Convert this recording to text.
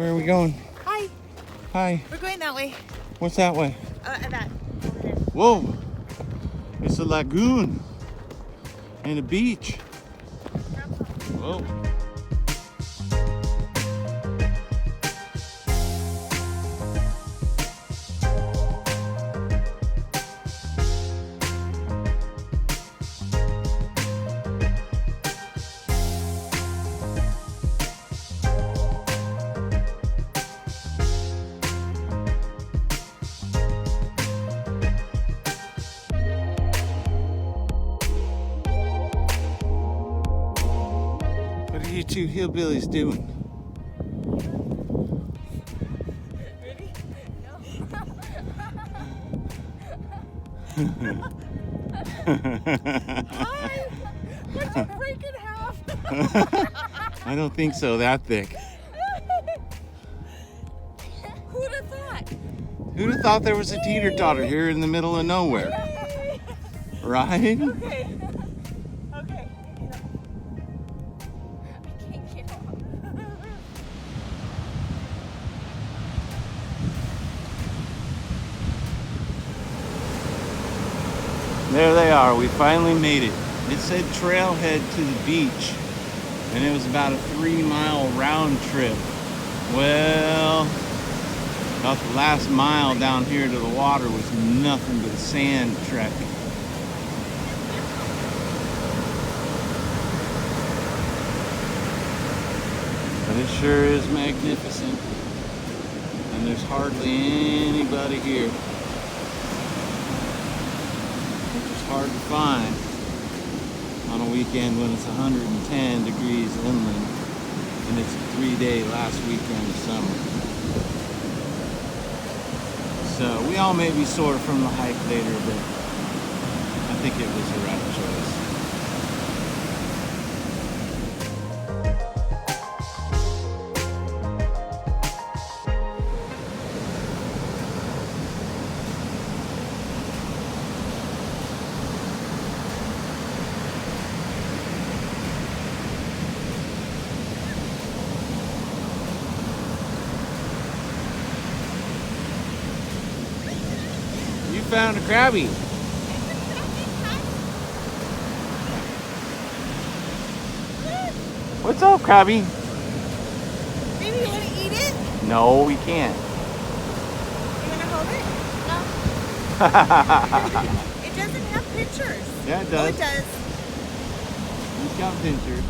Where are we going? Hi. Hi. We're going that way. What's that way? That. Over there. Whoa. It's a lagoon and a beach. Whoa. What are you two hillbillies doing? Ready? Hi! What's a freaking half? I don't think so, that thick. Who'd have thought? Who'd have thought there was a teeter-totter here in the middle of nowhere? Yay! Right? Okay. Okay. I can't get off. There they are, we finally made it. It said trailhead to the beach, and it was about a 3-mile round trip. Well, about the last mile down here to the water was nothing but sand tracking. But it sure is magnificent, and there's hardly anybody here. Hard to find on a weekend when it's 110 degrees inland and it's a 3-day last weekend of summer. So we all may be sore from the hike later, but I think it was the right choice. You found a crabby. What's up, crabby? Baby, you want to eat it? No, we can't. You want to hold it? No. It doesn't have pictures. Yeah, it Oh, does. it does. He's got pictures.